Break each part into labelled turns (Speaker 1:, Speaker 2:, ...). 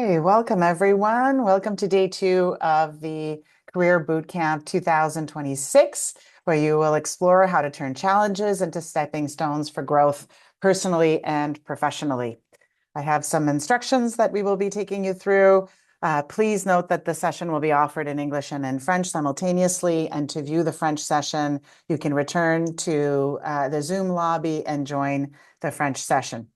Speaker 1: Okay, welcome everyone. Welcome to day 2 of the Career Bootcamp 2026, where you will explore how to turn challenges into stepping stones for growth personally and professionally. I have some instructions that we will be taking you through. Please note that the session will be offered in English and in French simultaneously, and to view the French session, you can return to the Zoom lobby and join the French session.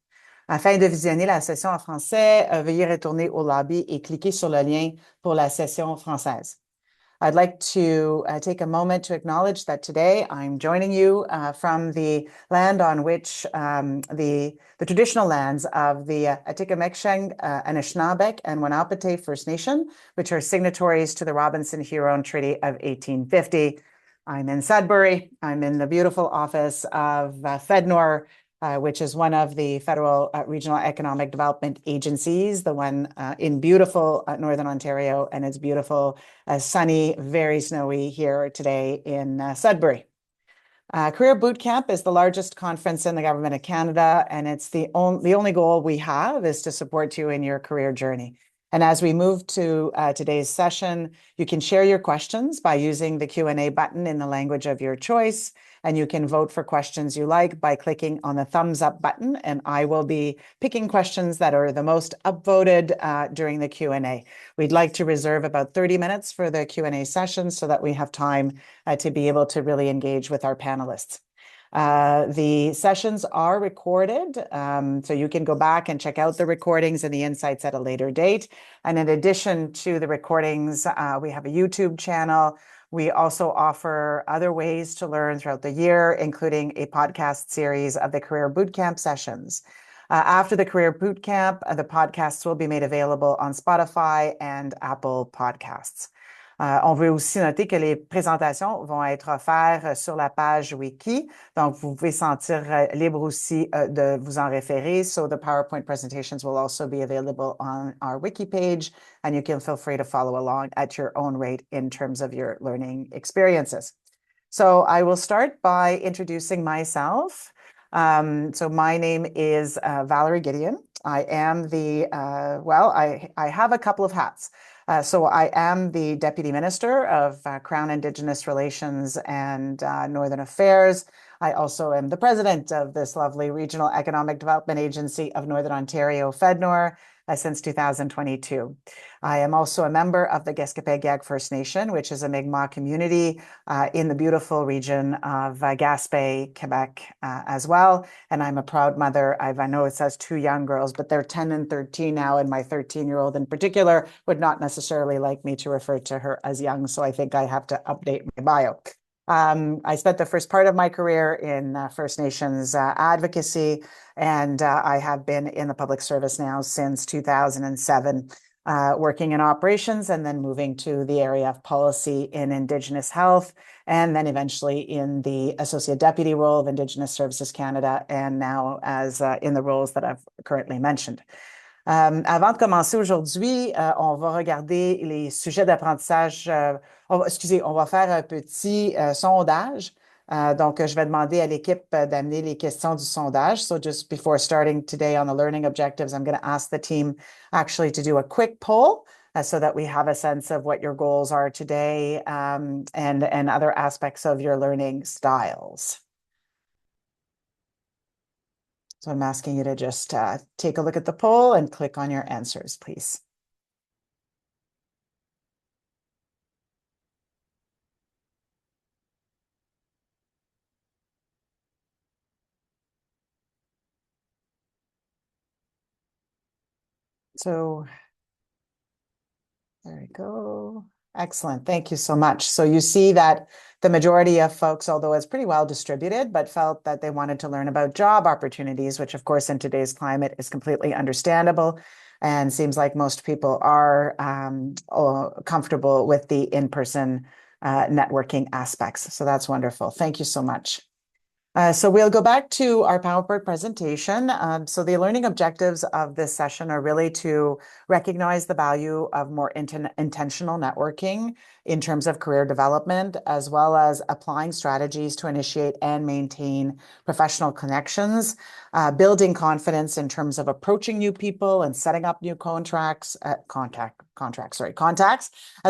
Speaker 1: Afin de visionner la session en français, veuillez retourner au lobby et cliquer sur le lien pour la session française. I'd like to take a moment to acknowledge that today I'm joining you from the land on which the traditional lands of the Atikameksheng, Anishinaabeg, and Wahnapitae First Nation, which are signatories to the Robinson-Huron Treaty of 1850. I'm in Sudbury. I'm in the beautiful office of FedNor, which is one of the federal regional economic development agencies, the one in beautiful Northern Ontario, and it's beautiful, sunny, very snowy here today in Sudbury. Career Bootcamp is the largest conference in the Government of Canada, and it's the only goal we have is to support you in your career journey. And as we move to today's session, you can share your questions by using the Q&A button in the language of your choice. And you can vote for questions you like by clicking on the thumbs up button. And I will be picking questions that are the most upvoted during the Q&A. We'd like to reserve about 30 minutes for the Q&A session so that we have time to be able to really engage with our panelists. The sessions are recorded, so you can go back and check out the recordings and the insights at a later date. And in addition to the recordings, we have a YouTube channel. We also offer other ways to learn throughout the year, including a podcast series of the Career Bootcamp sessions. After the Career Bootcamp, the podcasts will be made available on Spotify and Apple Podcasts. On veut aussi noter que les présentations vont être offertes sur la page Wiki, donc vous pouvez sentir libre aussi de vous en référer. So the PowerPoint presentations will also be available on our Wiki page, and you can feel free to follow along at your own rate in terms of your learning experiences. So I will start by introducing myself. So my name is Valerie Gideon. I am I have a couple of hats. So I am the Deputy Minister of Crown Indigenous Relations and Northern Affairs. I also am the President of this lovely Regional Economic Development Agency of Northern Ontario, FedNor, since 2022. I am also a member of the Gueska-Péguiag First Nation, which is a Mi'kmaq community in the beautiful region of Gaspé, Quebec as well. And I'm a proud mother. I know it says 2 young girls, but they're 10 and 13 now. And my 13-year-old in particular would not necessarily like me to refer to her as young. So I think I have to update my bio. I spent the first part of my career in First Nations advocacy, and I have been in the public service now since 2007, working in operations and then moving to the area of policy in Indigenous health, and then eventually in the Associate Deputy role of Indigenous Services Canada, and now as in the roles that I've currently mentioned. Avant de commencer aujourd'hui, on va regarder les sujets d'apprentissage. On va faire un petit sondage. Donc, je vais demander à l'équipe d'amener les questions du sondage. So just before starting today on the learning objectives, I'm going to ask the team actually to do a quick poll so that we have a sense of what your goals are today and other aspects of your learning styles. So I'm asking you to just take a look at the poll and click on your answers, please. So there we go. Excellent. Thank you so much. So you see that the majority of folks, although it's pretty well distributed, but felt that they wanted to learn about job opportunities, which of course in today's climate is completely understandable, and seems like most people are comfortable with the in-person networking aspects. So that's wonderful. Thank you so much. So we'll go back to our PowerPoint presentation. So the learning objectives of this session are really to recognize the value of more intentional networking in terms of career development, as well as applying strategies to initiate and maintain professional connections. building confidence in terms of approaching new people and setting up new contacts, as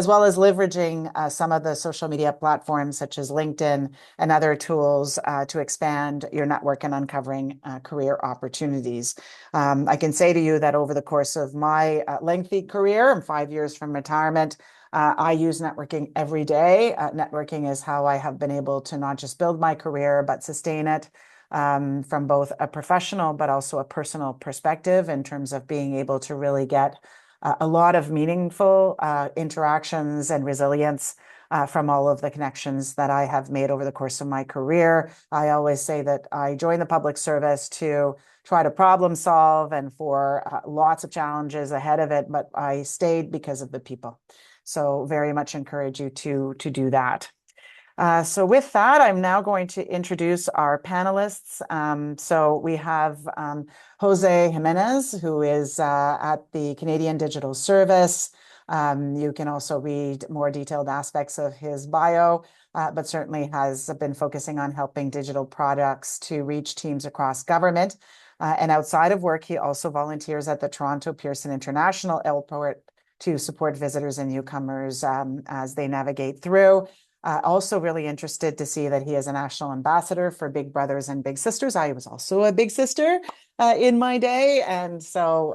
Speaker 1: well as leveraging some of the social media platforms such as LinkedIn and other tools to expand your network and uncovering career opportunities. I can say to you that over the course of my lengthy career, I'm 5 years from retirement, I use networking every day. Networking is how I have been able to not just build my career, but sustain it from both a professional but also a personal perspective in terms of being able to really get a lot of meaningful interactions and resilience from all of the connections that I have made over the course of my career. I always say that I joined the public service to try to problem solve and for lots of challenges ahead of it, but I stayed because of the people. So very much encourage you to do that. So with that, I'm now going to introduce our panelists. So we have Jose Jimenez, who is at the Canadian Digital Service. You can also read more detailed aspects of his bio, but certainly has been focusing on helping digital products to reach teams across government. And outside of work, he also volunteers at the Toronto Pearson International Airport to support visitors and newcomers as they navigate through. Also really interested to see that he is a national ambassador for Big Brothers and Big Sisters. I was also a big sister in my day. And so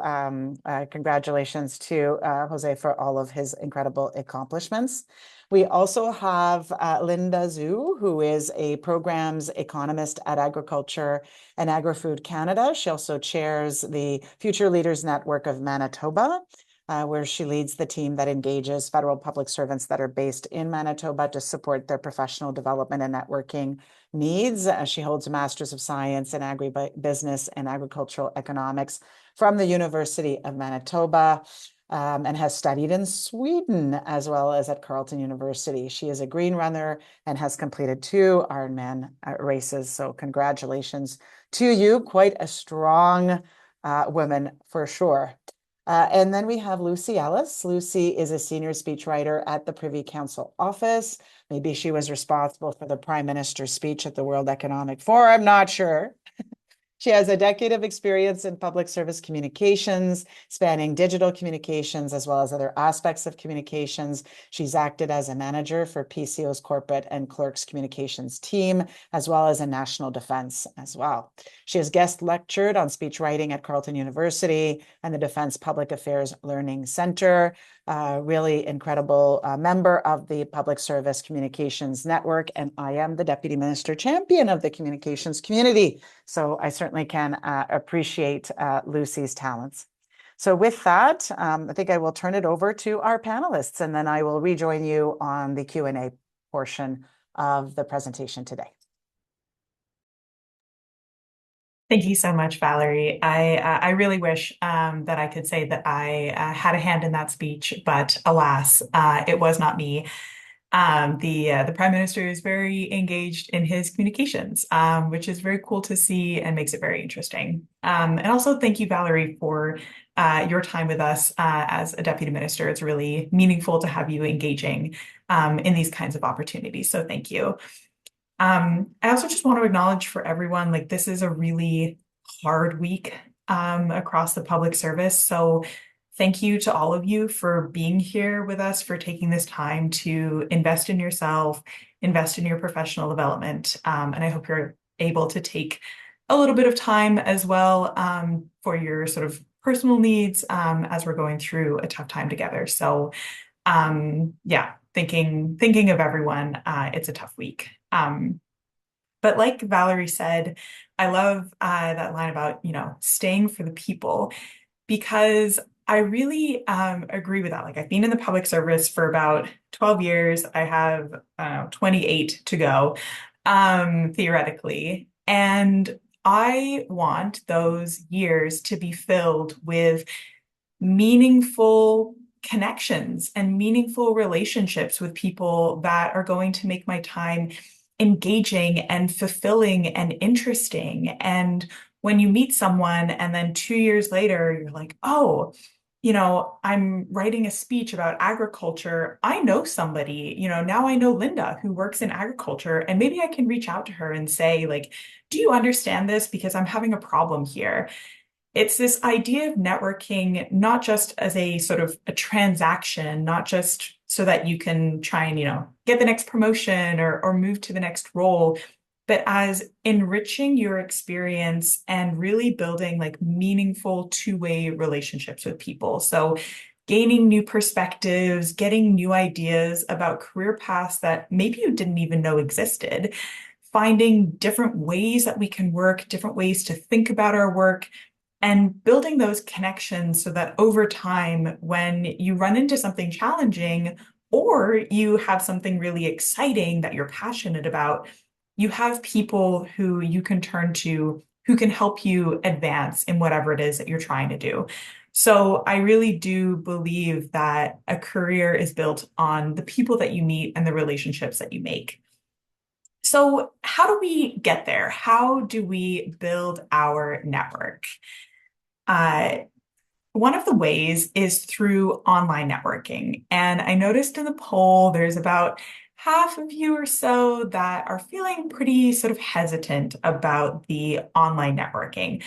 Speaker 1: congratulations to Jose for all of his incredible accomplishments. We also have Linda Zhu, who is a programs economist at Agriculture and Agri-Food Canada. She also chairs the Future Leaders Network of Manitoba, where she leads the team that engages federal public servants that are based in Manitoba to support their professional development and networking needs. She holds a Master's of Science in Agribusiness and Agricultural Economics from the University of Manitoba, and has studied in Sweden as well as at Carleton University. She is a green runner and has completed 2 Ironman races. So congratulations to you. Quite a strong woman for sure. And then we have Lucy Ellis. Lucy is a senior speechwriter at the Privy Council office. Maybe she was responsible for the Prime Minister's speech at the World Economic Forum, not sure. She has a decade of experience in public service communications, spanning digital communications as well as other aspects of communications. She's acted as a manager for PCO's corporate and clerks communications team, as well as in national defense as well. She has guest lectured on speech writing at Carleton University and the Defense Public Affairs Learning Center. Really incredible member of the Public Service Communications Network, and I am the Deputy Minister Champion of the communications community. So I certainly can appreciate Lucy's talents. So with that, I think I will turn it over to our panelists, and then I will rejoin you on the Q&A portion of the presentation today.
Speaker 2: Thank you so much, Valerie. I really wish that I could say that I had a hand in that speech, but alas, it was not me. The Prime Minister is very engaged in his communications, which is very cool to see and makes it very interesting. And also thank you, Valerie, for your time with us as a Deputy Minister. It's really meaningful to have you engaging in these kinds of opportunities. So thank you. I also just want to acknowledge for everyone, like this is a really hard week across the public service. So thank you to all of you for being here with us, for taking this time to invest in yourself, invest in your professional development. And I hope you're able to take a little bit of time as well for your sort of personal needs as we're going through a tough time together. So yeah, thinking of everyone, it's a tough week. But like Valerie said, I love that line about, staying for the people, because I really agree with that. Like I've been in the public service for about 12 years. I have 28 to go, theoretically. And I want those years to be filled with meaningful connections and meaningful relationships with people that are going to make my time engaging and fulfilling and interesting. And when you meet someone and then 2 years later, you're like, oh, I'm writing a speech about agriculture. I know somebody, now I know Linda who works in agriculture, and maybe I can reach out to her and say, like, do you understand this? Because I'm having a problem here. It's this idea of networking, not just as a sort of a transaction, not just so that you can try and, get the next promotion or move to the next role, but as enriching your experience and really building like meaningful two-way relationships with people. So gaining new perspectives, getting new ideas about career paths that maybe you didn't even know existed, finding different ways that we can work, different ways to think about our work, and building those connections so that over time, when you run into something challenging or you have something really exciting that you're passionate about, you have people who you can turn to who can help you advance in whatever it is that you're trying to do. So I really do believe that a career is built on the people that you meet and the relationships that you make. So how do we get there? How do we build our network? Uh, One of the ways is through online networking. And I noticed in the poll, there's about half of you or so that are feeling pretty sort of hesitant about the online networking.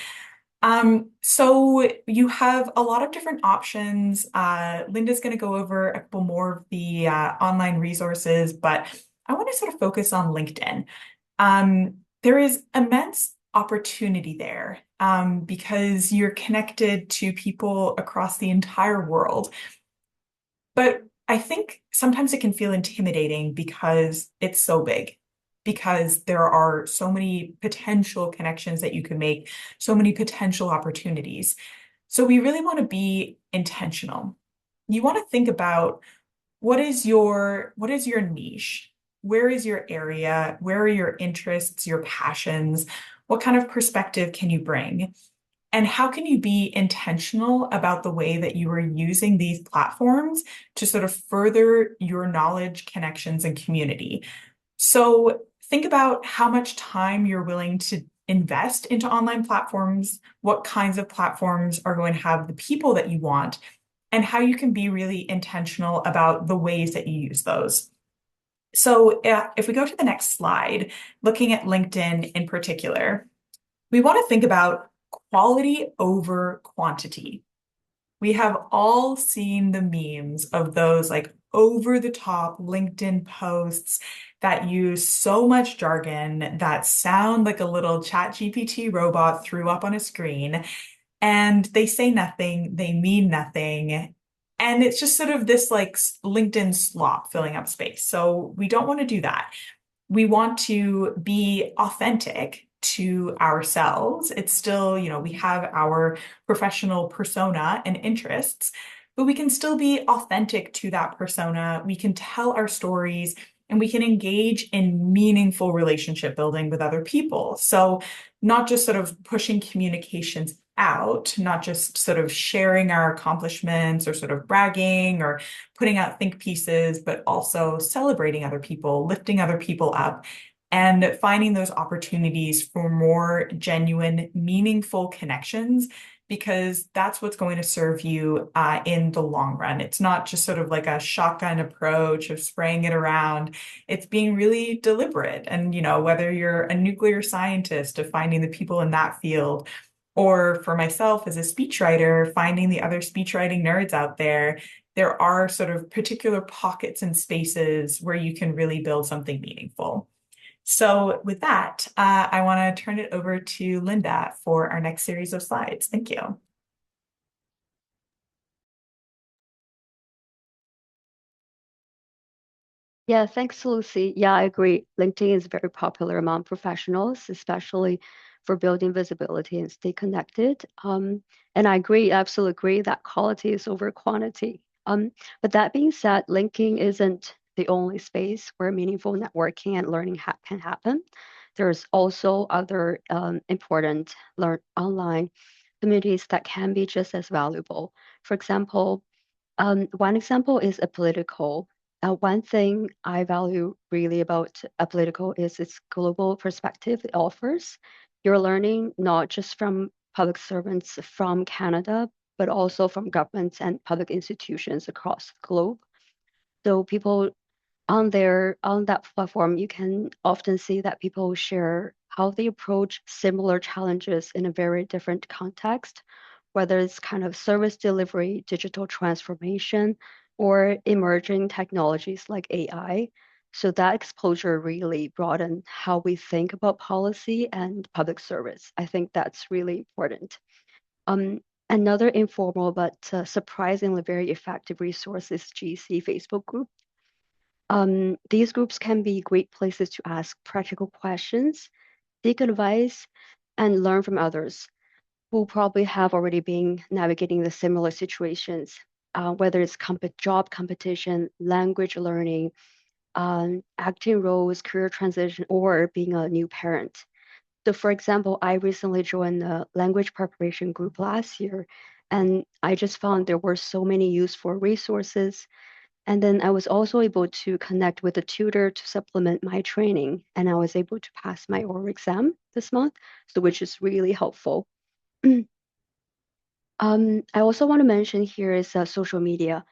Speaker 2: So you have a lot of different options. Linda's going to go over a couple more of the online resources, but I want to sort of focus on LinkedIn. There is immense opportunity there because you're connected to people across the entire world. But I think sometimes it can feel intimidating because it's so big, because there are so many potential connections that you can make, so many potential opportunities. So we really want to be intentional. You want to think about what is your niche? Where is your area? Where are your interests, your passions? What kind of perspective can you bring? And how can you be intentional about the way that you are using these platforms to sort of further your knowledge, connections, and community? So think about how much time you're willing to invest into online platforms, what kinds of platforms are going to have the people that you want, and how you can be really intentional about the ways that you use those. So if we go to the next slide, looking at LinkedIn in particular, we want to think about quality over quantity. We have all seen the memes of those like over the top LinkedIn posts that use so much jargon that sound like a little chat GPT robot threw up on a screen, and they say nothing, they mean nothing. And it's just sort of this like LinkedIn slop filling up space. So we don't want to do that. We want to be authentic to ourselves. It's still, we have our professional persona and interests, but we can still be authentic to that persona. We can tell our stories and we can engage in meaningful relationship building with other people. So, not just sort of pushing communications out, not just sort of sharing our accomplishments or sort of bragging or putting out think pieces, but also celebrating other people, lifting other people up, and finding those opportunities for more genuine, meaningful connections, because that's what's going to serve you in the long run. It's not just sort of like a shotgun approach of spraying it around. It's being really deliberate. And, whether you're a nuclear scientist of finding the people in that field, or for myself as a speechwriter, finding the other speechwriting nerds out there, there are sort of particular pockets and spaces where you can really build something meaningful. So with that, I want to turn it over to Linda for our next series of slides. Thank you.
Speaker 3: Yeah, thanks, Lucy. Yeah, I agree. LinkedIn is very popular among professionals, especially for building visibility and stay connected. And I agree, absolutely agree that quality is over quantity. But that being said, LinkedIn isn't the only space where meaningful networking and learning can happen. There's also other important learn online communities that can be just as valuable. For example, one example is a political. One thing I value really about a political is its global perspective it offers. You're learning not just from public servants from Canada, but also from governments and public institutions across the globe. So people on that platform, you can often see that people share how they approach similar challenges in a very different context, whether it's kind of service delivery, digital transformation, or emerging technologies like AI. So that exposure really broadened how we think about policy and public service. I think that's really important. Um, Another informal but surprisingly very effective resource is GC Facebook group. These groups can be great places to ask practical questions, seek advice, and learn from others who probably have already been navigating the similar situations, whether it's job competition, language learning, acting roles, career transition, or being a new parent. So, for example, I recently joined the language preparation group last year, and I just found there were so many useful resources. And then I was also able to connect with a tutor to supplement my training, and I was able to pass my oral exam this month, so which is really helpful. I also want to mention here is social media.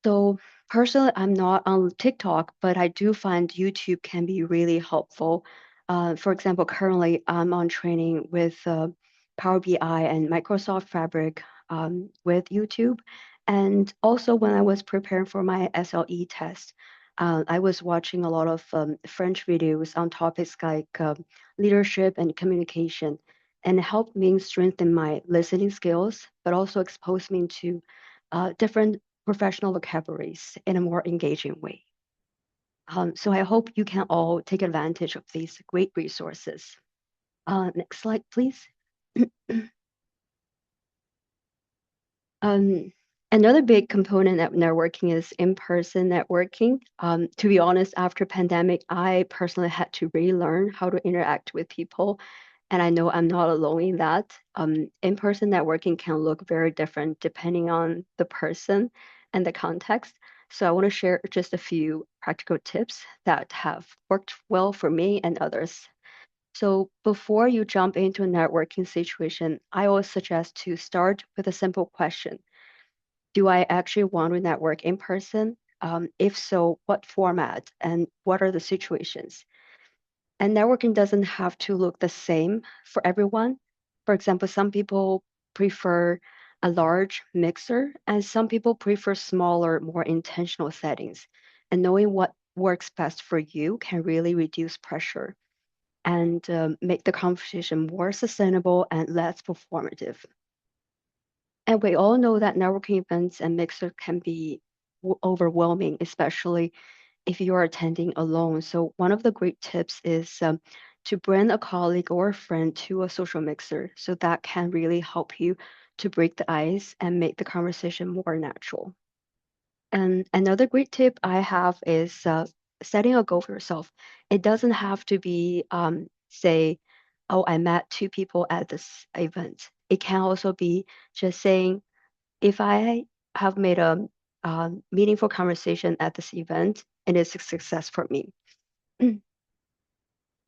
Speaker 3: So personally, I'm not on TikTok, but I do find YouTube can be really helpful. For example, currently I'm on training with Power BI and Microsoft Fabric with YouTube. And also when I was preparing for my SLE test, I was watching a lot of French videos on topics like leadership and communication, and it helped me strengthen my listening skills, but also expose me to different professional vocabularies in a more engaging way. So I hope you can all take advantage of these great resources. Next slide, please. Um, Another big component of networking is in-person networking. To be honest, after pandemic, I personally had to relearn how to interact with people, and I know I'm not alone in that. In-person networking can look very different depending on the person and the context. So I want to share just a few practical tips that have worked well for me and others. So before you jump into a networking situation, I always suggest to start with a simple question. Do I actually want to network in person? If so, what format and what are the situations? And networking doesn't have to look the same for everyone. For example, some people prefer a large mixer, and some people prefer smaller, more intentional settings. And knowing what works best for you can really reduce pressure and make the conversation more sustainable and less performative. And we all know that networking events and mixer can be overwhelming, especially if you are attending alone. So one of the great tips is to bring a colleague or a friend to a social mixer. So that can really help you to break the ice and make the conversation more natural. And another great tip I have is setting a goal for yourself. It doesn't have to be, say, oh, I met two people at this event. It can also be just saying, if I have made a meaningful conversation at this event, it is a success for me.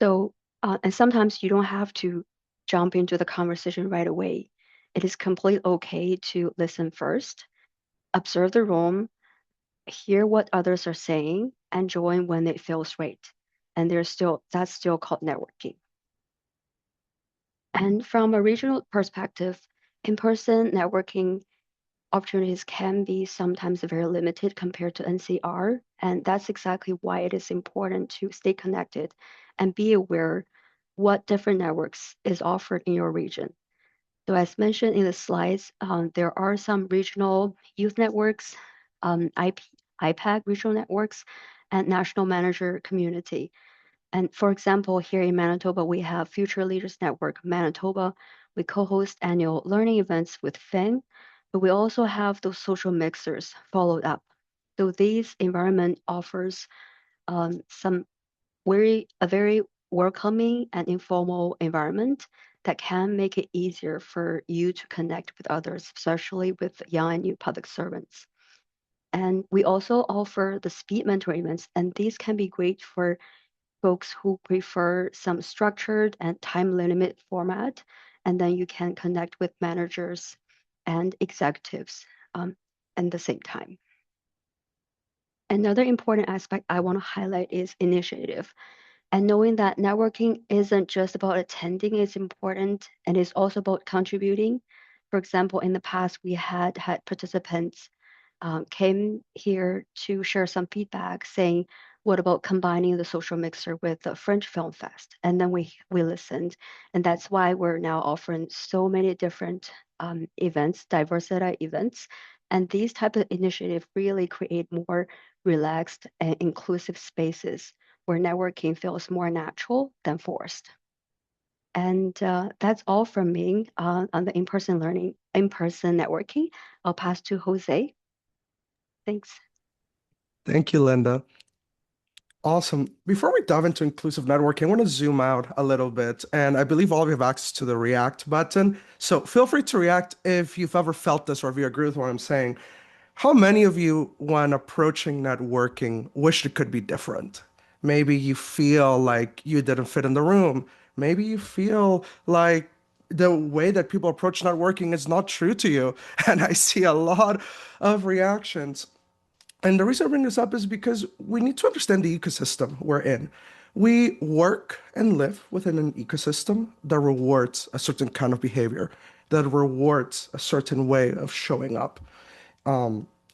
Speaker 3: So, and sometimes you don't have to jump into the conversation right away. It is completely okay to listen first, observe the room, hear what others are saying, and join when it feels right. And that's still called networking. And from a regional perspective, in-person networking opportunities can be sometimes very limited compared to NCR. And that's exactly why it is important to stay connected and be aware what different networks is offered in your region. So as mentioned in the slides, there are some regional youth networks, IPAC regional networks, and national manager community. And for example, here in Manitoba, we have Future Leaders Network Manitoba. We co-host annual learning events with FIN, but we also have those social mixers followed up. So these environment offers some a very welcoming and informal environment that can make it easier for you to connect with others, especially with young and new public servants. And we also offer the speed mentor events, and these can be great for folks who prefer some structured and time limit format, and then you can connect with managers and executives at the same time. Another important aspect I want to highlight is initiative. And knowing that networking isn't just about attending, it's important, and it's also about contributing. For example, in the past, we had participants came here to share some feedback saying, what about combining the social mixer with the French Film Fest? And then we listened. And that's why we're now offering so many different events, diversity events. And these type of initiatives really create more relaxed and inclusive spaces where networking feels more natural than forced. And that's all from me on the in-person learning, in-person networking. I'll pass to Jose. Thanks.
Speaker 4: Thank you, Linda. Awesome. Before we dive into inclusive networking, I want to zoom out a little bit. And I believe all of you have access to the React button. So feel free to react if you've ever felt this or if you agree with what I'm saying. How many of you, when approaching networking, wished it could be different? Maybe you feel like you didn't fit in the room. Maybe you feel like the way that people approach networking is not true to you. And I see a lot of reactions. And the reason I bring this up is because we need to understand the ecosystem we're in. We work and live within an ecosystem that rewards a certain kind of behavior, that rewards a certain way of showing up.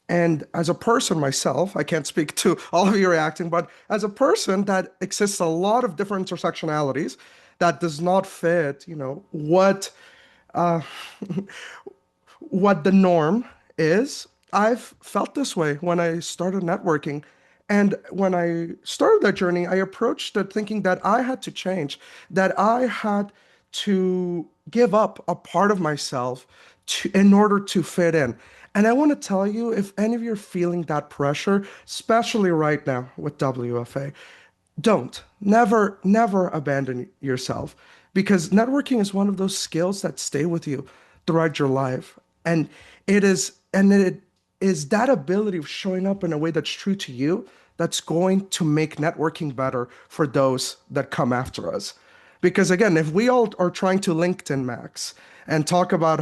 Speaker 4: And as a person myself, I can't speak to all of you reacting, but as a person that exists a lot of different intersectionalities that does not fit, uh, what the norm is. I've felt this way when I started networking. And when I started that journey, I approached it thinking that I had to change, that I had to give up a part of myself in order to fit in. And I want to tell you, if any of you are feeling that pressure, especially right now with WFA, don't, never abandon yourself, because networking is one of those skills that stay with you throughout your life. And it is that ability of showing up in a way that's true to you that's going to make networking better for those that come after us. Because again, if we all are trying to LinkedIn max and talk about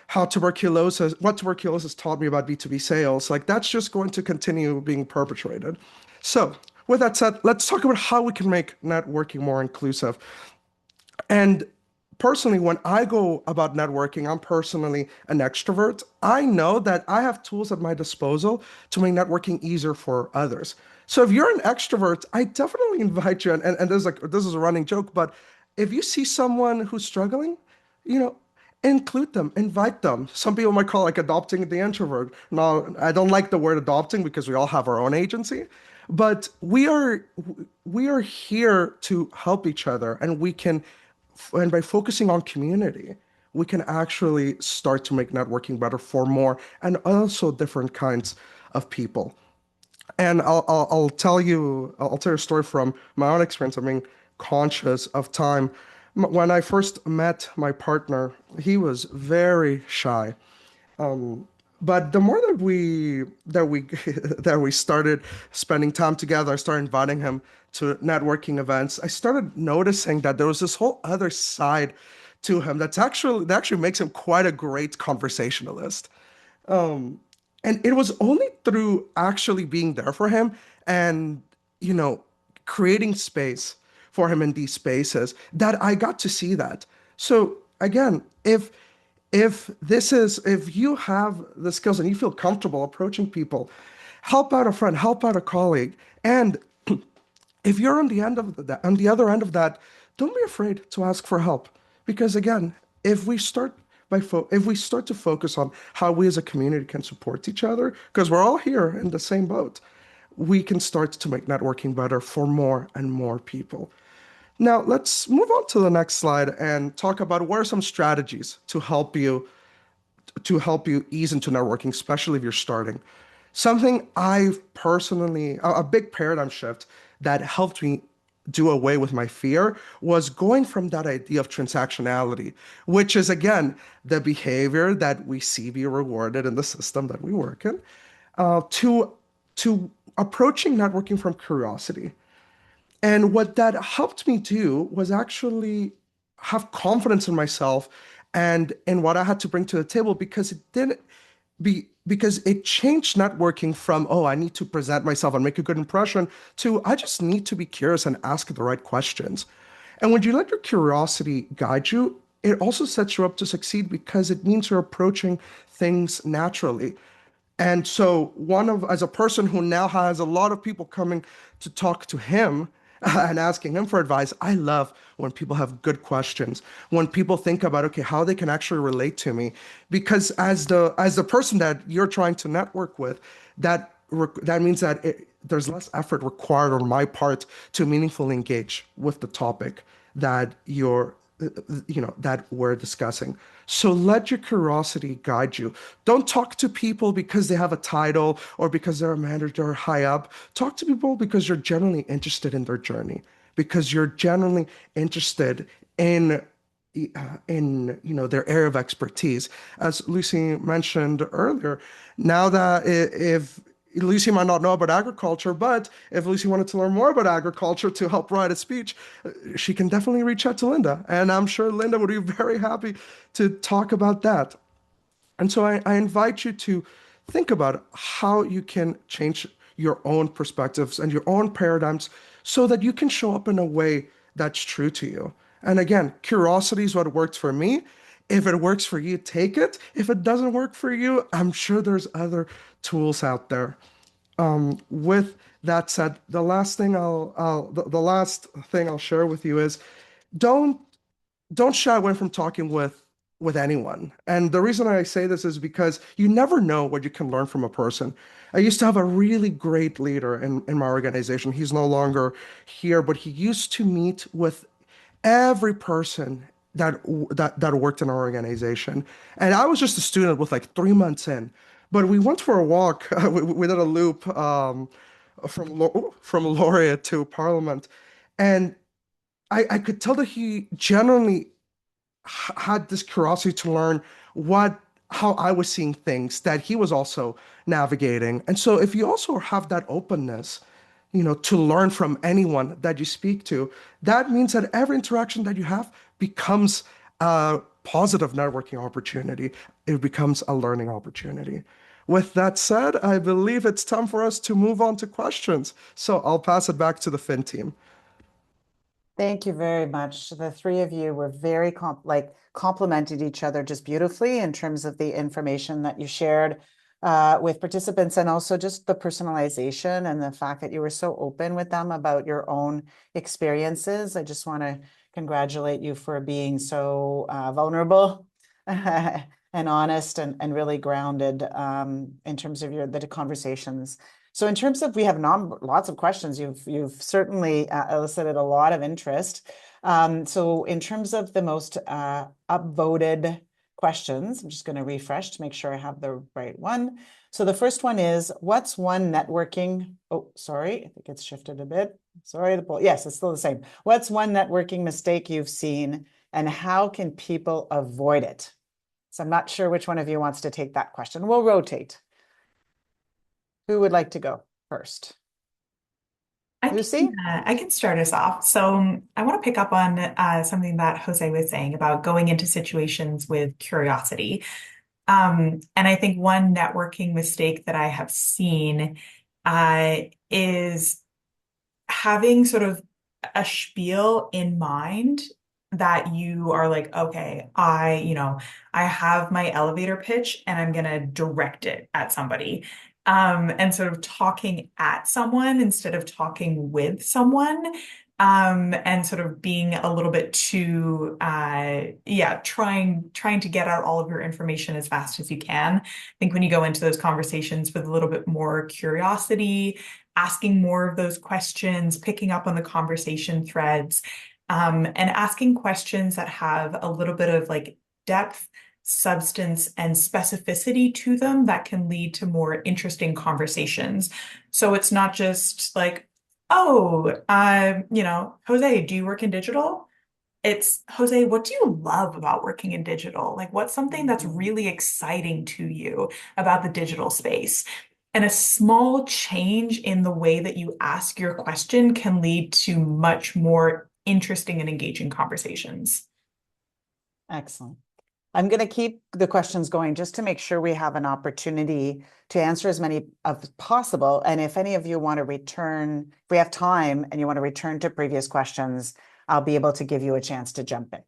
Speaker 4: what tuberculosis taught me about B2B sales, like that's just going to continue being perpetrated. So with that said, let's talk about how we can make networking more inclusive. And personally, when I go about networking, I'm personally an extrovert. I know that I have tools at my disposal to make networking easier for others. So if you're an extrovert, I definitely invite you, and this is a running joke, but if you see someone who's struggling, you know, include them, invite them. Some people might call it like adopting the introvert. Now, I don't like the word adopting because we all have our own agency, but we are here to help each other, and by focusing on community, we can actually start to make networking better for more and also different kinds of people. And I'll tell you a story from my own experience of being conscious of time. When I first met my partner, he was very shy. But the more that we started spending time together, I started inviting him to networking events. I started noticing that there was this whole other side to him that actually makes him quite a great conversationalist. And it was only through actually being there for him and, you know, creating space for him in these spaces that I got to see that. So again, if you have the skills and you feel comfortable approaching people, help out a friend, help out a colleague. And if you're on on the other end of that, don't be afraid to ask for help. Because again, if we start to focus on how we as a community can support each other, because we're all here in the same boat, we can start to make networking better for more and more people. Now, let's move on to the next slide and talk about what are some strategies to help you ease into networking, especially if you're starting. Something I've personally, a big paradigm shift that helped me do away with my fear was going from that idea of transactionality, which is again the behavior that we see be rewarded in the system that we work in, to approaching networking from curiosity. And what that helped me do was actually have confidence in myself and what I had to bring to the table, because it didn't because it changed networking from, oh, I need to present myself and make a good impression, to I just need to be curious and ask the right questions. And when you let your curiosity guide you, it also sets you up to succeed, because it means you're approaching things naturally. And so, as a person who now has a lot of people coming to talk to him and asking him for advice, I love when people have good questions, when people think about, okay, how they can actually relate to me. Because as the person that you're trying to network with, that means that there's less effort required on my part to meaningfully engage with the topic that that we're discussing. So let your curiosity guide you. Don't talk to people because they have a title or because they're a manager or high up. Talk to people because you're genuinely interested in their journey, because you're genuinely interested in their area of expertise. As Lucy mentioned earlier, now that if Lucy might not know about agriculture, but if Lucy wanted to learn more about agriculture to help write a speech, she can definitely reach out to Linda. And I'm sure Linda would be very happy to talk about that. And so I invite you to think about how you can change your own perspectives and your own paradigms so that you can show up in a way that's true to you. And again, curiosity is what worked for me. If it works for you, take it. If it doesn't work for you, I'm sure there's other tools out there. With that said, the last thing I'll share with you is, don't don't shy away from talking with anyone. And the reason I say this is because you never know what you can learn from a person. I used to have a really great leader in my organization. He's no longer here, but he used to meet with every person that worked in our organization. And I was just a student with like 3 months in. But we went for a walk. We did a loop from Laureate to Parliament, and I could tell that he genuinely had this curiosity to learn how I was seeing things that he was also navigating. And so if you also have that openness, to learn from anyone that you speak to, that means that every interaction that you have becomes a positive networking opportunity. It becomes a learning opportunity. With that said, I believe it's time for us to move on to questions. So I'll pass it back to the Fin team.
Speaker 1: Thank you very much. The three of you were very complemented each other just beautifully in terms of the information that you shared with participants, and also just the personalization and the fact that you were so open with them about your own experiences. I just want to congratulate you for being so vulnerable and honest and really grounded in terms of the conversations. So in terms of, we have lots of questions. You've certainly elicited a lot of interest. So in terms of the most upvoted questions, I'm just going to refresh to make sure I have the right one. So the first one is, what's one networking? Oh, sorry, I think it's shifted a bit. Sorry, the poll. Yes, it's still the same. What's one networking mistake you've seen, and how can people avoid it? So I'm not sure which one of you wants to take that question. We'll rotate. Who would like to go first? Lucy?
Speaker 2: I can start us off. So I want to pick up on something that Jose was saying about going into situations with curiosity. And I think one networking mistake that I have seen is having sort of a spiel in mind that you are like, okay, I have my elevator pitch and I'm going to direct it at somebody. And sort of talking at someone instead of talking with someone, and sort of being a little bit too, trying to get out all of your information as fast as you can. I think when you go into those conversations with a little bit more curiosity, asking more of those questions, picking up on the conversation threads, and asking questions that have a little bit of like depth, substance, and specificity to them that can lead to more interesting conversations. So it's not just like, oh, Jose, do you work in digital? It's, Jose, what do you love about working in digital? Like, what's something that's really exciting to you about the digital space? And a small change in the way that you ask your question can lead to much more interesting and engaging conversations.
Speaker 1: Excellent. I'm going to keep the questions going just to make sure we have an opportunity to answer as many as possible. And if any of you want to return, if we have time and you want to return to previous questions, I'll be able to give you a chance to jump in.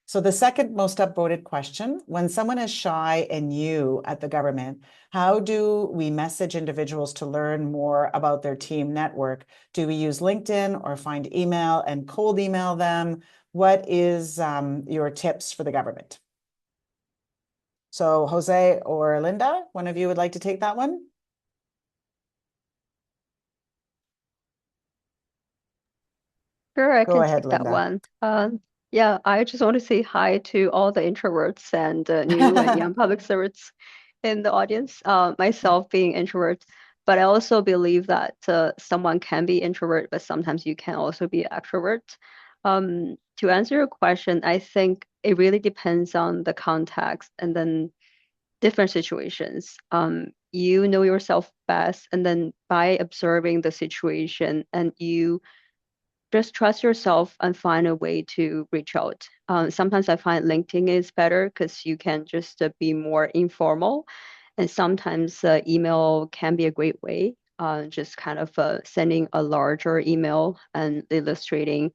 Speaker 1: So the second most upvoted question, when someone is shy and new at the government, how do we message individuals to learn more about their team network? Do we use LinkedIn or find email and cold email them? What is your tips for the government? So Jose or Linda, one of you would like to take that one?
Speaker 3: Sure, I
Speaker 1: Go
Speaker 3: can
Speaker 1: ahead,
Speaker 3: take that
Speaker 1: Linda.
Speaker 3: one. Yeah, I just want to say hi to all the introverts and new and young public servants in the audience. Myself being introvert, but I also believe that someone can be introvert, but sometimes you can also be extrovert. To answer your question, I think it really depends on the context and then different situations. You know yourself best, and then by observing the situation, and you just trust yourself and find a way to reach out. Sometimes I find LinkedIn is better because you can just be more informal, and sometimes email can be a great way. Just kind of sending a larger email and illustrating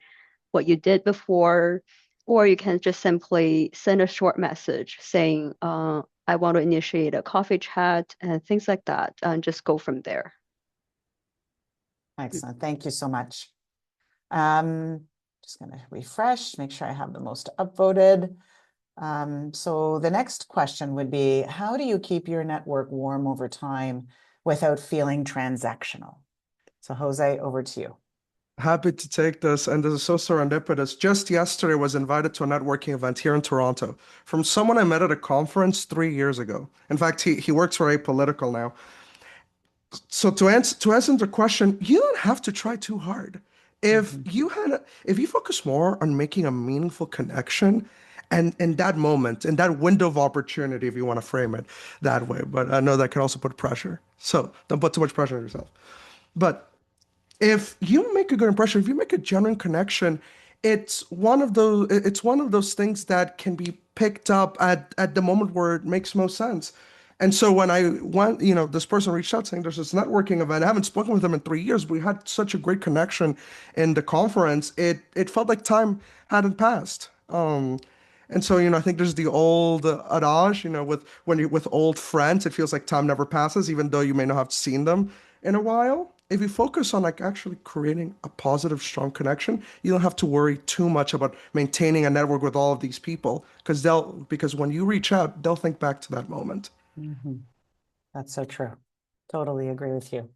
Speaker 3: what you did before, or you can just simply send a short message saying, I want to initiate a coffee chat and things like that, and just go from there.
Speaker 1: Excellent. Thank you so much. Just going to refresh, make sure I have the most upvoted. So the next question would be, how do you keep your network warm over time without feeling transactional? So Jose, over to you.
Speaker 4: Happy to take this, and this is so serendipitous. Just yesterday, I was invited to a networking event here in Toronto from someone I met at a conference 3 years ago. In fact, he works for Apolitical now. So to answer the question, you don't have to try too hard. If you focus more on making a meaningful connection, and in that moment, in that window of opportunity, if you want to frame it that way, but I know that can also put pressure. So don't put too much pressure on yourself. But if you make a good impression, if you make a genuine connection, it's one of those things that can be picked up at the moment where it makes most sense. And so when I went, this person reached out saying there's this networking event. I haven't spoken with them in 3 years, but we had such a great connection in the conference. It felt like time hadn't passed. And so, I think there's the old adage, with old friends, it feels like time never passes, even though you may not have seen them in a while. If you focus on like actually creating a positive, strong connection, you don't have to worry too much about maintaining a network with all of these people because when you reach out, they'll think back to that moment.
Speaker 1: That's so true. Totally agree with you.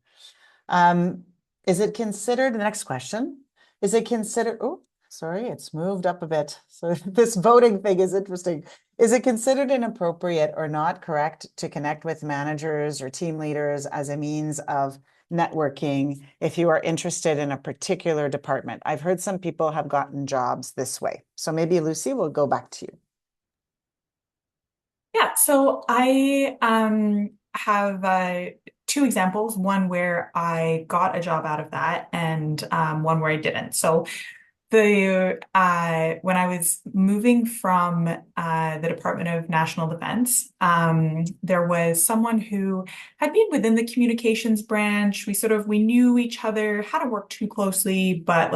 Speaker 1: Is it considered, the next question, is it considered, oh, sorry, it's moved up a bit. So this voting thing is interesting. Is it considered inappropriate or not correct to connect with managers or team leaders as a means of networking if you are interested in a particular department? I've heard some people have gotten jobs this way. So maybe Lucy, we'll go back to you.
Speaker 2: Yeah, so I have two examples, one where I got a job out of that and one where I didn't. So when I was moving from the Department of National Defense, there was someone who had been within the communications branch. We knew each other, hadn't worked too closely, but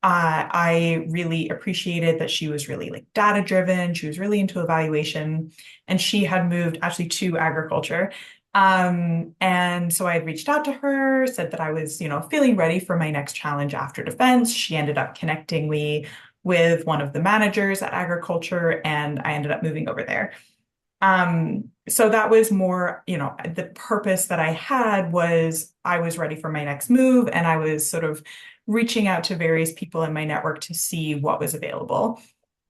Speaker 2: I really appreciated that she was really data driven. She was really into evaluation, and she had moved actually to agriculture. And so I had reached out to her, said that I was, feeling ready for my next challenge after defense. She ended up connecting me with one of the managers at agriculture, and I ended up moving over there. So that was more, the purpose that I had was I was ready for my next move, and I was sort of reaching out to various people in my network to see what was available.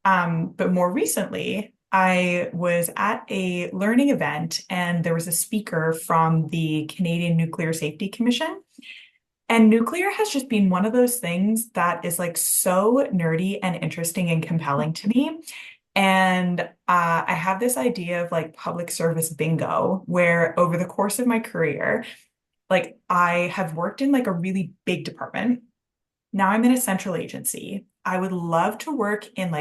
Speaker 2: But more recently, I was at a learning event and there was a speaker from the Canadian Nuclear Safety Commission. And nuclear has just been one of those things that is so nerdy and interesting and compelling to me. And I have this idea of public service bingo, where over the course of my career, I have worked in a really big department. Now I'm in a central agency. I would love to work in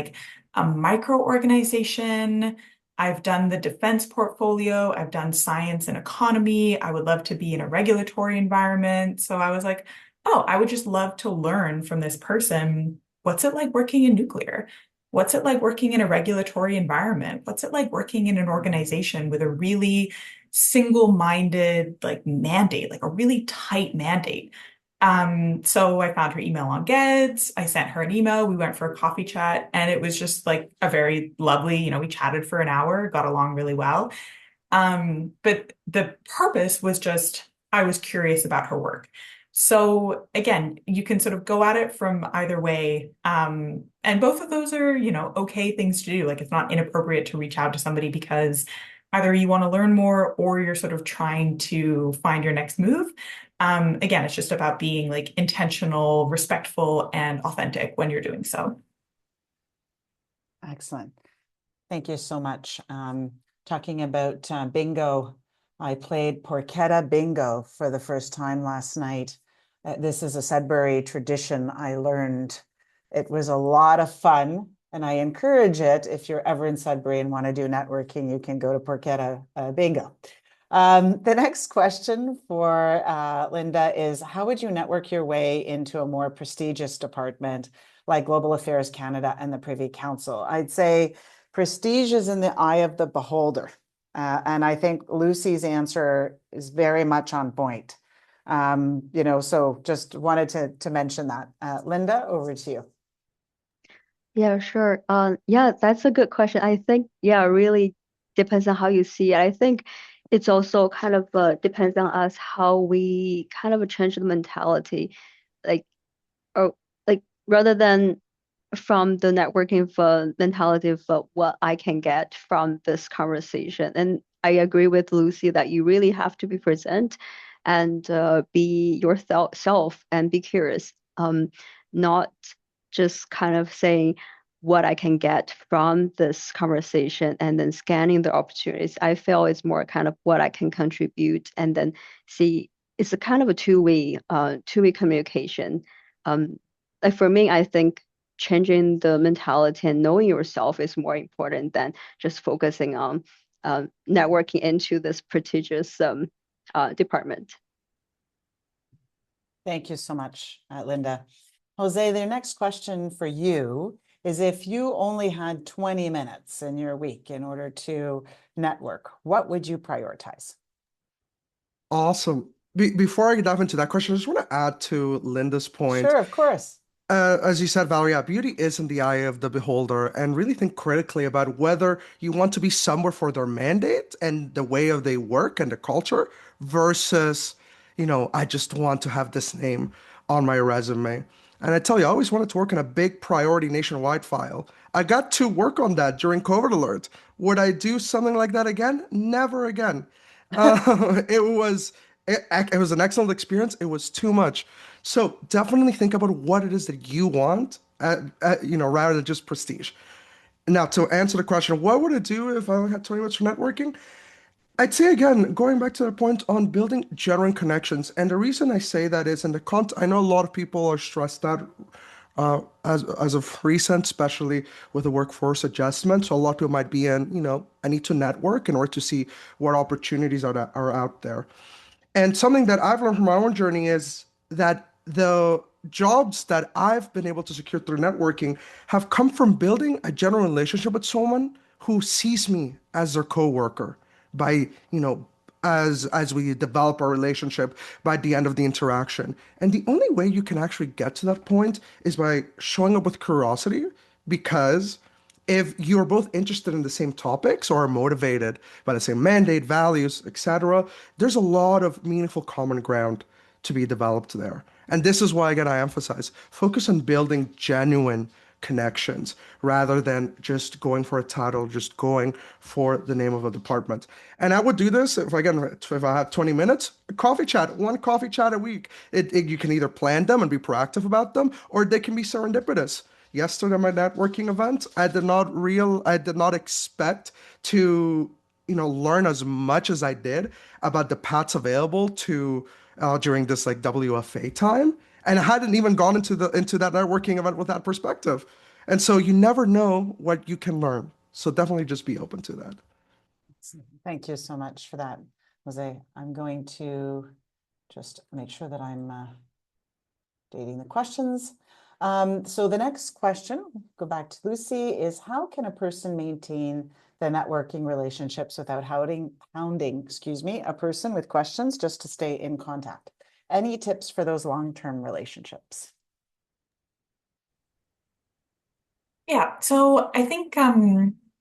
Speaker 2: a micro organization, I've done the defense portfolio, I've done science and economy. I would love to be in a regulatory environment. So I was like, oh, I would just love to learn from this person. What's it like working in nuclear? What's it like working in a regulatory environment? What's it like working in an organization with a really single-minded like mandate, like a really tight mandate? So I found her email on Geds. I sent her an email. We went for a coffee chat, and it was just like a very lovely, we chatted for an hour, got along really well. But the purpose was just, I was curious about her work. So again, you can sort of go at it from either way. And both of those are, okay things to do. Like it's not inappropriate to reach out to somebody because either you want to learn more or you're sort of trying to find your next move. Again, it's just about being like intentional, respectful, and authentic when you're doing so.
Speaker 1: Excellent. Thank you so much. Talking about bingo, I played Porchetta Bingo for the first time last night. This is a Sudbury tradition I learned. It was a lot of fun, and I encourage it. If you're ever in Sudbury and want to do networking, you can go to Porchetta Bingo. The next question for Linda is, how would you network your way into a more prestigious department like Global Affairs Canada and the Privy Council? I'd say prestige is in the eye of the beholder. And I think Lucy's answer is very much on point. So just wanted to mention that. Linda, over to you.
Speaker 3: Yeah, sure. Yeah, that's a good question. I think, yeah, it really depends on how you see it. I think it's also kind of depends on us how we kind of change the mentality, like, or like rather than from the networking for mentality for what I can get from this conversation. And I agree with Lucy that you really have to be present and be yourself and be curious. Not just kind of saying what I can get from this conversation and then scanning the opportunities. I feel it's more kind of what I can contribute and then see it's a kind of a two-way communication. Like for me, I think changing the mentality and knowing yourself is more important than just focusing on networking into this prestigious department.
Speaker 1: Thank you so much, Linda. Jose, the next question for you is, if you only had 20 minutes in your week in order to network, what would you prioritize?
Speaker 4: Awesome. Before I dive into that question, I just want to add to Linda's point.
Speaker 1: Sure, of course.
Speaker 4: As you said, Valeria, beauty is in the eye of the beholder, and really think critically about whether you want to be somewhere for their mandate and the way of they work and the culture versus, I just want to have this name on my resume. And I tell you, I always wanted to work on a big priority nationwide file. I got to work on that during COVID alert. Would I do something like that again? Never again. It was it was an excellent experience. It was too much. So definitely think about what it is that you want, rather than just prestige. Now, to answer the question, what would I do if I only had 20 minutes for networking? I'd say again, going back to the point on building genuine connections. And the reason I say that is I know a lot of people are stressed out as of recent, especially with the workforce adjustment. So a lot of people might be in, I need to network in order to see what opportunities are out there. And something that I've learned from my own journey is that the jobs that I've been able to secure through networking have come from building a genuine relationship with someone who sees me as their coworker by, as we develop our relationship by the end of the interaction. And the only way you can actually get to that point is by showing up with curiosity, because if you're both interested in the same topics or are motivated by the same mandate, values, etc., there's a lot of meaningful common ground to be developed there. And this is why, again, I emphasize focus on building genuine connections rather than just going for a title, just going for the name of a department. And I would do this if I had 20 minutes, one coffee chat a week. You can either plan them and be proactive about them, or they can be serendipitous. Yesterday, my networking event, I did not expect to, learn as much as I did about the paths available to during this like WFA time. And I hadn't even gone into that networking event with that perspective. And so you never know what you can learn. So definitely just be open to that.
Speaker 1: Thank you so much for that, Jose. I'm going to just make sure that I'm dating the questions. So the next question, go back to Lucy, is how can a person maintain the networking relationships without hounding, excuse me, a person with questions just to stay in contact? Any tips for those long-term relationships?
Speaker 2: Yeah, so I think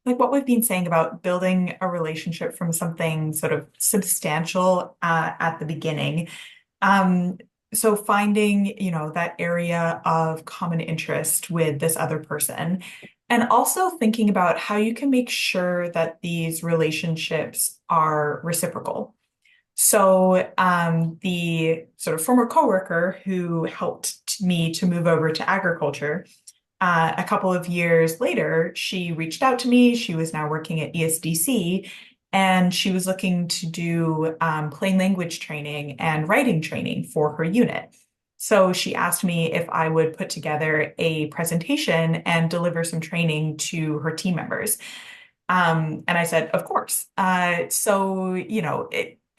Speaker 2: like what we've been saying about building a relationship from something sort of substantial at the beginning. Um, so finding, you know, that area of common interest with this other person, and also thinking about how you can make sure that these relationships are reciprocal. So the sort of former coworker who helped me to move over to agriculture, a couple of years later, she reached out to me. She was now working at ESDC, and she was looking to do plain language training and writing training for her unit. So she asked me if I would put together a presentation and deliver some training to her team members. And I said, of course. So, you know,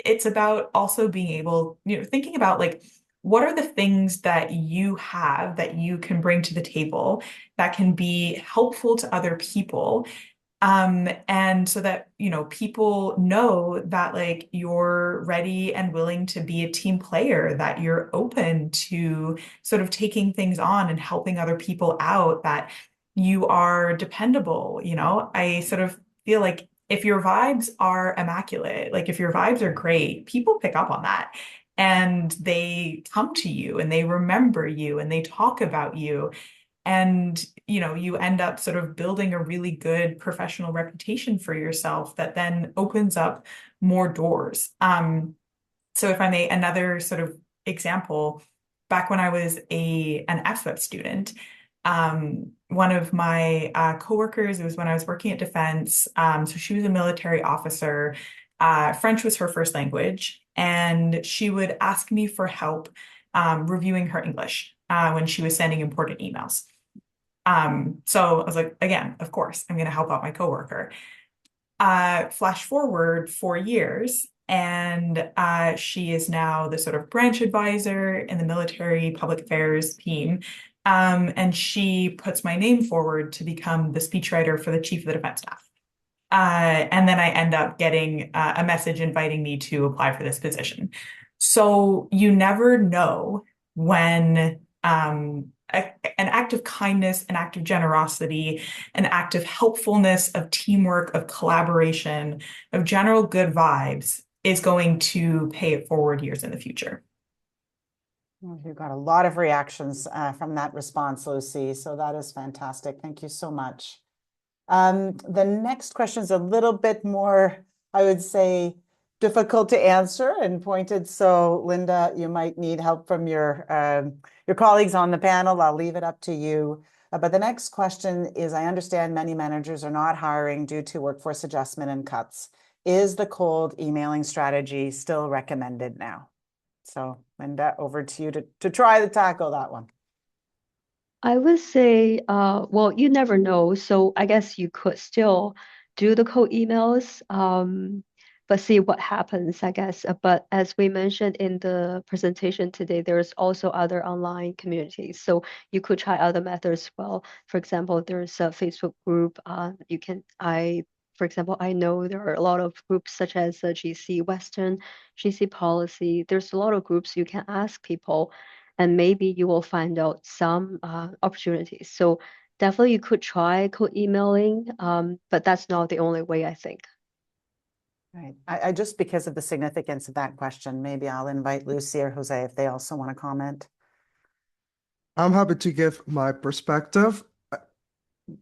Speaker 2: it's about also being able, you know, thinking about like, what are the things that you have that you can bring to the table that can be helpful to other people? And so that, you know, people know that like you're ready and willing to be a team player, that you're open to sort of taking things on and helping other people out, that you are dependable. You know, I sort of feel like if your vibes are immaculate, like if your vibes are great, people pick up on that and they come to you and they remember you and they talk about you. And, you know, you end up sort of building a really good professional reputation for yourself that then opens up more doors. So if I may, another sort of example, back when I was an FWEP student, one of my coworkers, it was when I was working at Defense, so she was a military officer. French was her first language, and she would ask me for help reviewing her English when she was sending important emails. So I was like, again, of course, I'm going to help out my coworker. Flash forward 4 years, and she is now the sort of branch advisor in the military public affairs team. And she puts my name forward to become the speechwriter for the chief of the defense staff. And then I end up getting a message inviting me to apply for this position. So you never know when an act of kindness, an act of generosity, an act of helpfulness, of teamwork, of collaboration, of general good vibes is going to pay it forward years in the future.
Speaker 1: Well, you got a lot of reactions from that response, Lucy. So that is fantastic. Thank you so much. The next question is a little bit more, I would say, difficult to answer and pointed. So Linda, you might need help from your colleagues on the panel. I'll leave it up to you. But the next question is, I understand many managers are not hiring due to workforce adjustment and cuts. Is the cold emailing strategy still recommended now? So Linda, over to you to try to tackle that one.
Speaker 3: I would say, well, you never know. So I guess you could still do the cold emails, but see what happens, I guess. But as we mentioned in the presentation today, there's also other online communities. So you could try other methods as well. For example, there's a Facebook group. For example, I know there are a lot of groups such as GC Western, GC Policy. There's a lot of groups you can ask people and maybe you will find out some opportunities. So definitely you could try cold emailing, but that's not the only way, I think.
Speaker 1: Right. I just because of the significance of that question, maybe I'll invite Lucy or Jose if they also want to comment.
Speaker 4: I'm happy to give my perspective.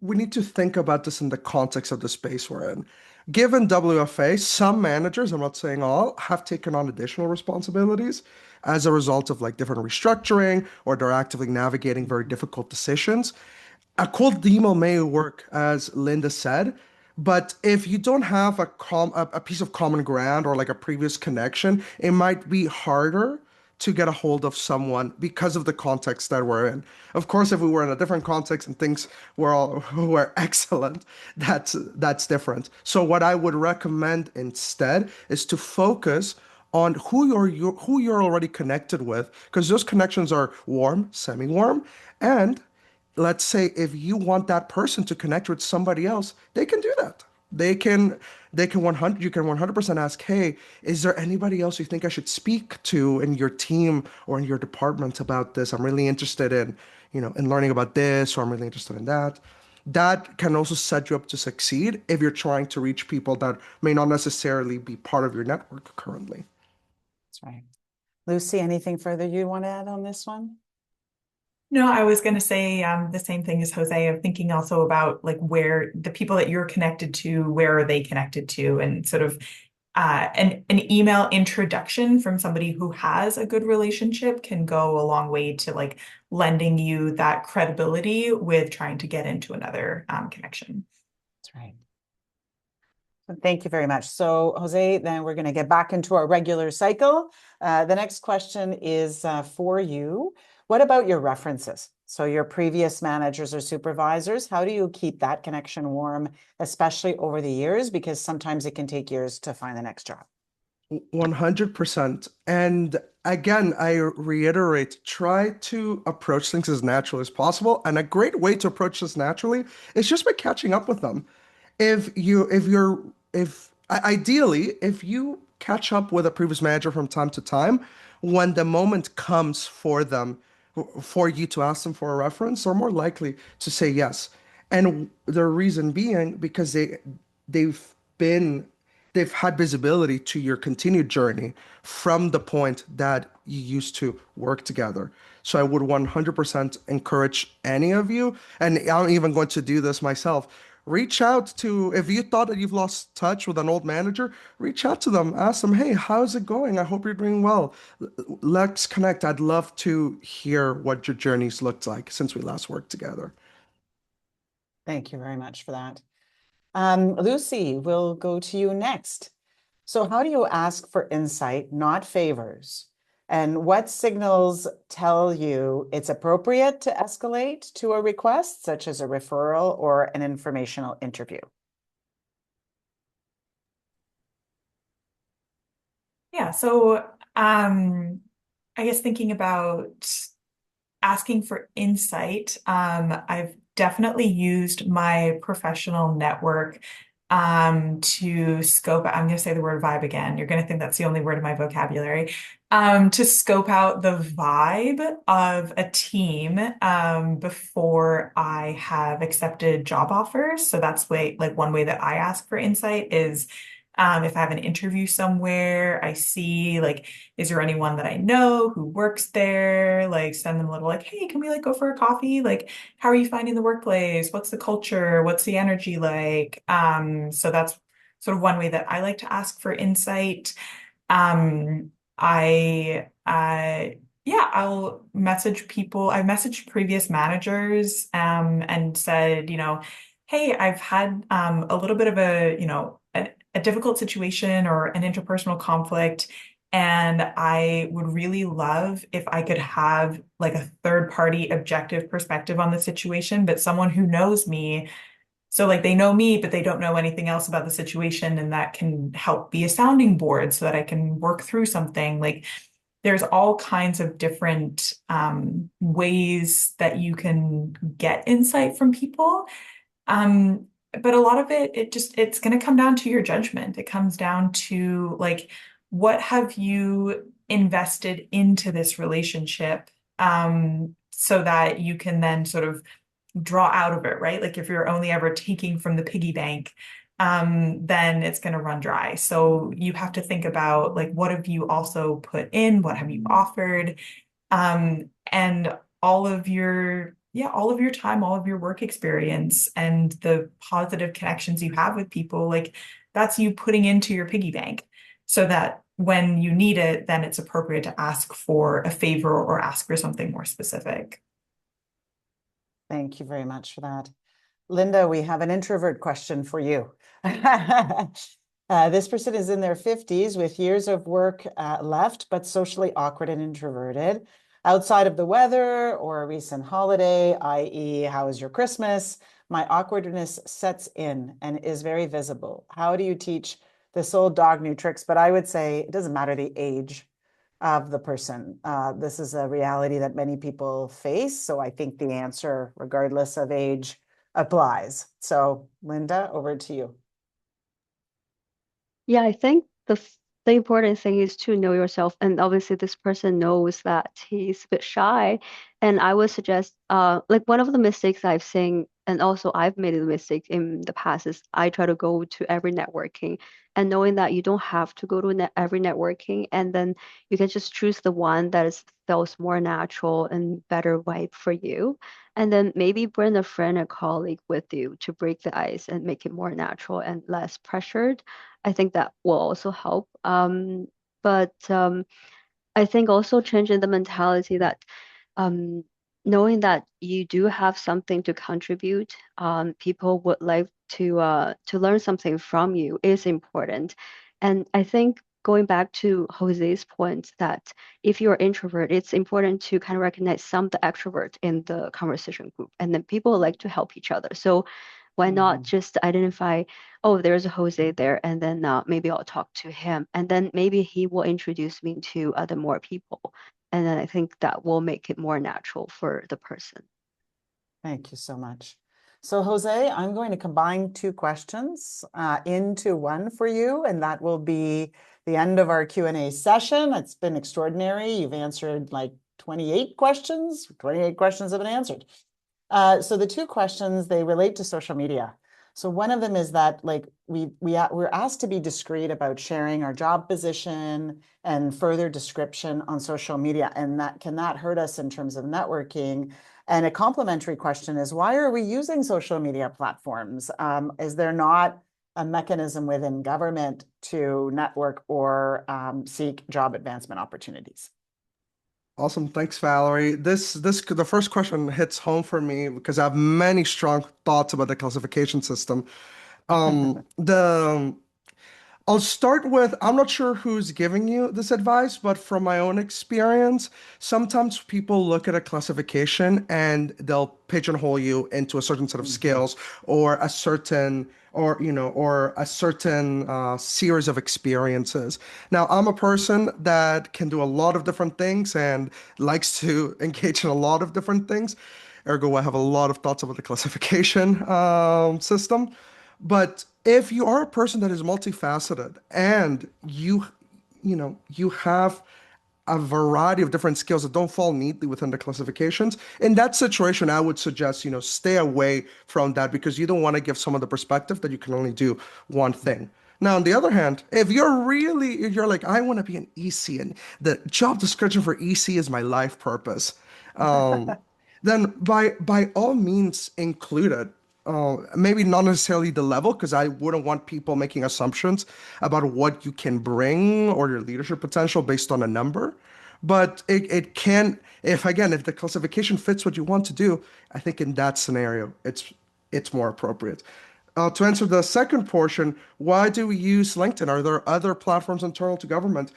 Speaker 4: We need to think about this in the context of the space we're in. Given WFA, some managers, I'm not saying all, have taken on additional responsibilities as a result of like different restructuring, or they're actively navigating very difficult decisions. A cold demo may work, as Linda said, but if you don't have a piece of common ground or like a previous connection, it might be harder to get a hold of someone because of the context that we're in. Of course, if we were in a different context and things were excellent, that's different. So what I would recommend instead is to focus on who you're already connected with, because those connections are warm, semi-warm, and let's say if you want that person to connect with somebody else, they can do that. They can 100 you can 100% ask, hey, is there anybody else you think I should speak to in your team or in your department about this? I'm really interested in learning about this, or I'm really interested in that. That can also set you up to succeed if you're trying to reach people that may not necessarily be part of your network currently.
Speaker 1: That's right. Lucy, anything further you want to add on this one?
Speaker 2: No, I was going to say the same thing as Jose, of thinking also about like where the people that you're connected to, where are they connected to, and sort of an email introduction from somebody who has a good relationship can go a long way to like lending you that credibility with trying to get into another connection.
Speaker 1: That's right. Thank you very much. So, Jose, then we're going to get back into our regular cycle. The next question is for you. What about your references? So your previous managers or supervisors, how do you keep that connection warm, especially over the years? Because sometimes it can take years to find the next job.
Speaker 4: 100%. And again, I reiterate, try to approach things as naturally as possible. And a great way to approach this naturally is just by catching up with them. Ideally, if you catch up with a previous manager from time to time, when the moment comes for you to ask them for a reference, they're more likely to say yes. And the reason being because they've been they've had visibility to your continued journey from the point that you used to work together. So I would 100% encourage any of you, and I'm even going to do this myself. Reach out to, if you thought that you've lost touch with an old manager, reach out to them, ask them, hey, how's it going? I hope you're doing well. Let's connect. I'd love to hear what your journeys looked like since we last worked together.
Speaker 1: Thank you very much for that. Lucy, we'll go to you next. So how do you ask for insight, not favors? And what signals tell you it's appropriate to escalate to a request, such as a referral or an informational interview?
Speaker 2: Yeah, so I guess thinking about asking for insight, I've definitely used my professional network to scope. I'm going to say the word vibe again. You're going to think that's the only word in my vocabulary. To scope out the vibe of a team before I have accepted job offers. So that's one way that I ask for insight is if I have an interview somewhere, I see like, is there anyone that I know who works there? Like send them a little like, hey, can we like go for a coffee? Like, how are you finding the workplace? What's the culture? What's the energy like? So that's sort of one way that I like to ask for insight. I'll message people. I've messaged previous managers and said, hey, I've had a little bit of a difficult situation or an interpersonal conflict. And I would really love if I could have like a third party objective perspective on the situation, but someone who knows me. So like they know me, but they don't know anything else about the situation, and that can help be a sounding board so that I can work through something. Like there's all kinds of different ways that you can get insight from people. But a lot of it's going to come down to your judgment. It comes down to like, what have you invested into this relationship so that you can then sort of draw out of it, right? Like if you're only ever taking from the piggy bank, then it's going to run dry. So you have to think about like, what have you also put in? What have you offered? And all of your time, all of your work experience and the positive connections you have with people, like that's you putting into your piggy bank so that when you need it, then it's appropriate to ask for a favor or ask for something more specific.
Speaker 1: Thank you very much for that. Linda, we have an introvert question for you. This person is in their 50s with years of work left, but socially awkward and introverted. Outside of the weather or a recent holiday, i.e., how was your Christmas? My awkwardness sets in and is very visible. How do you teach this old dog new tricks? But I would say it doesn't matter the age of the person. This is a reality that many people face. So I think the answer, regardless of age, applies. So, Linda, over to you.
Speaker 3: Yeah, I think the important thing is to know yourself, and obviously this person knows that he's a bit shy. And I would suggest, like one of the mistakes I've seen, and also I've made a mistake in the past, is I try to go to every networking, and knowing that you don't have to go to every networking, and then you can just choose the one that is feels more natural and better vibe for you, and then maybe bring a friend or colleague with you to break the ice and make it more natural and less pressured. I think that will also help. But I think also changing the mentality that um, knowing that you do have something to contribute, people would like to learn something from you is important. And I think going back to Jose's point that if you're introvert, it's important to kind of recognize some of the extrovert in the conversation group, and then people like to help each other. So why not
Speaker 1: Mhm.
Speaker 3: just identify, oh, there's a Jose there, and then maybe I'll talk to him, and then maybe he will introduce me to other more people, and then I think that will make it more natural for the person.
Speaker 1: Thank you so much. So Jose, I'm going to combine two questions into one for you, and that will be the end of our Q&A session. It's been extraordinary. You've answered like 28 questions. 28 questions have been answered. So the two questions, they relate to social media. So one of them is that like we're asked to be discreet about sharing our job position and further description on social media, and that can that hurt us in terms of networking? And a complementary question is, why are we using social media platforms? Is there not a mechanism within government to network or seek job advancement opportunities?
Speaker 4: Awesome. Thanks, Valerie. The first question hits home for me because I have many strong thoughts about the classification system. The I'll start with, I'm not sure who's giving you this advice, but from my own experience, sometimes people look at a classification and they'll pigeonhole you into a certain set of
Speaker 1: Mhm.
Speaker 4: skills or a certain or a certain series of experiences. Now, I'm a person that can do a lot of different things and likes to engage in a lot of different things. Ergo, I have a lot of thoughts about the classification system. But if you are a person that is multifaceted and you have a variety of different skills that don't fall neatly within the classifications, in that situation, I would suggest, stay away from that because you don't want to give someone the perspective that you can only do one thing. Now, on the other hand, if you're like, I want to be an EC and the job description for EC is my life purpose, um, then by all means include it. Maybe not necessarily the level, because I wouldn't want people making assumptions about what you can bring or your leadership potential based on a number. But it can, if the classification fits what you want to do, I think in that scenario, it's more appropriate. To answer the second portion, why do we use LinkedIn? Are there other platforms internal to government?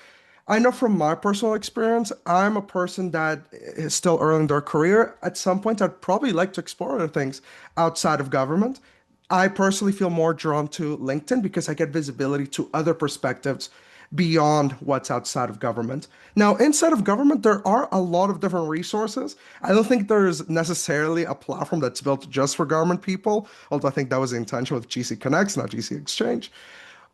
Speaker 4: I know from my personal experience, I'm a person that is still early in their career. At some point, I'd probably like to explore other things outside of government. I personally feel more drawn to LinkedIn because I get visibility to other perspectives beyond what's outside of government. Now, inside of government, there are a lot of different resources. I don't think there's necessarily a platform that's built just for government people, although I think that was the intention with GC Connects, not GC Exchange.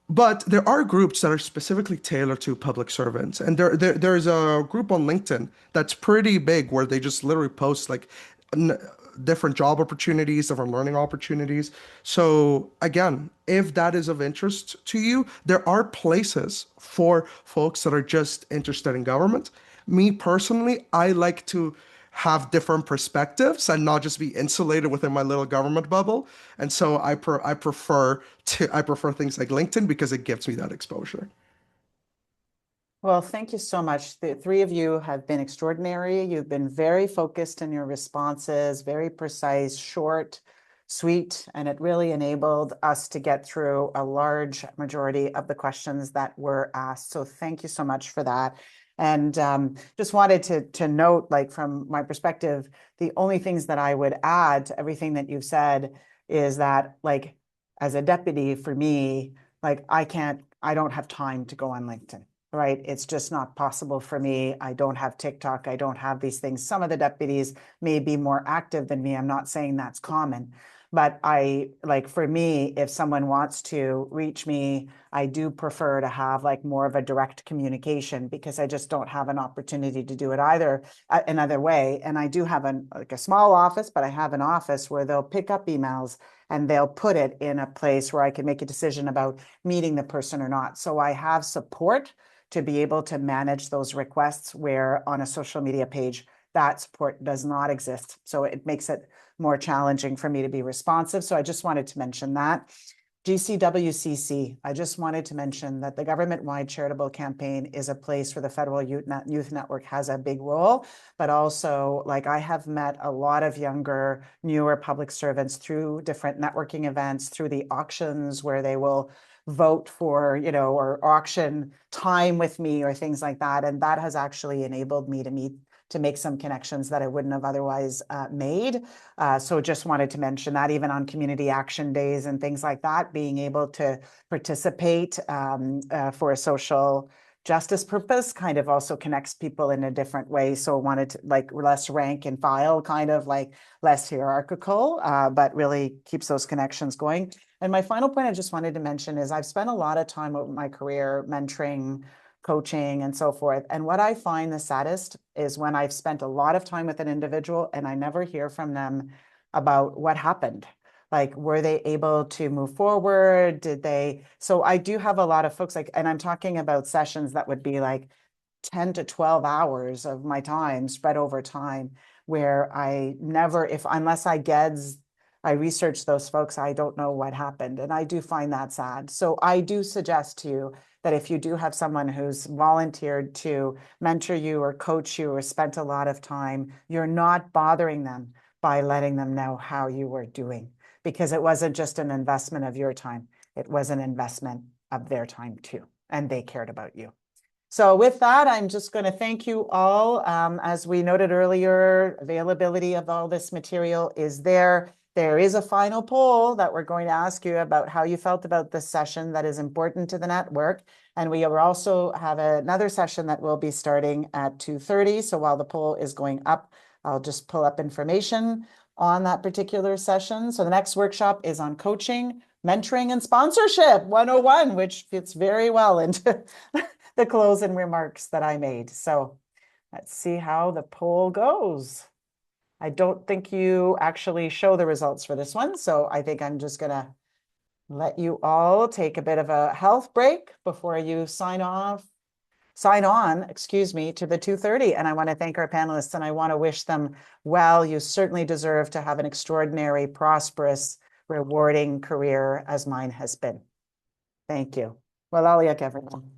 Speaker 4: But there are groups that are specifically tailored to public servants. And there's a group on LinkedIn that's pretty big where they just literally post like n different job opportunities, different learning opportunities. So again, if that is of interest to you, there are places for folks that are just interested in government. Me personally, I like to have different perspectives and not just be insulated within my little government bubble. And so I prefer things like LinkedIn because it gives me that exposure.
Speaker 1: Well, thank you so much. The three of you have been extraordinary. You've been very focused in your responses, very precise, short, sweet, and it really enabled us to get through a large majority of the questions that were asked. So thank you so much for that. And just wanted to note, like from my perspective, the only things that I would add to everything that you've said is that, like, as a deputy, for me, like I don't have time to go on LinkedIn, right? It's just not possible for me. I don't have TikTok. I don't have these things. Some of the deputies may be more active than me. I'm not saying that's common, but for me, if someone wants to reach me, I do prefer to have like more of a direct communication, because I just don't have an opportunity to do it either another way. And I do have a small office, but I have an office where they'll pick up emails and they'll put it in a place where I can make a decision about meeting the person or not. So I have support to be able to manage those requests, where on a social media page, that support does not exist. So it makes it more challenging for me to be responsive. So I just wanted to mention that. GCWCC, I just wanted to mention that the government-wide charitable campaign is a place where the Federal Youth Network has a big role, but also, like, I have met a lot of younger, newer public servants through different networking events, through the auctions where they will vote for, or auction time with me or things like that. And that has actually enabled me to make some connections that I wouldn't have otherwise made. So just wanted to mention that, even on community action days and things like that, being able to participate for a social justice purpose kind of also connects people in a different way. So wanted to, like, less rank and file, kind of like less hierarchical, but really keeps those connections going. And my final point I just wanted to mention is I've spent a lot of time over my career mentoring, coaching, and so forth. And what I find the saddest is when I've spent a lot of time with an individual and I never hear from them about what happened. Like, were they able to move forward? So I do have a lot of folks, like, and I'm talking about sessions that would be like 10 to 12 hours of my time spread over time, where unless I research those folks, I don't know what happened. And I do find that sad. So I do suggest to you that if you do have someone who's volunteered to mentor you or coach you or spent a lot of time, you're not bothering them by letting them know how you were doing, because it wasn't just an investment of your time. It was an investment of their time too, and they cared about you. So with that, I'm just going to thank you all. As we noted earlier, availability of all this material is there. There is a final poll that we're going to ask you about how you felt about this session that is important to the network. And we will also have another session that will be starting at 2:30. So while the poll is going up, I'll just pull up information on that particular session. So the next workshop is on coaching, mentoring, and sponsorship 101, which fits very well into the closing remarks that I made. So let's see how the poll goes. I don't think you actually show the results for this one, so I think I'm just gonna let you all take a bit of a health break before you sign on, to the 2:30. And I want to thank our panelists, and I want to wish them well. You certainly deserve to have an extraordinary, prosperous, rewarding career as mine has been. Thank you. Well, everyone.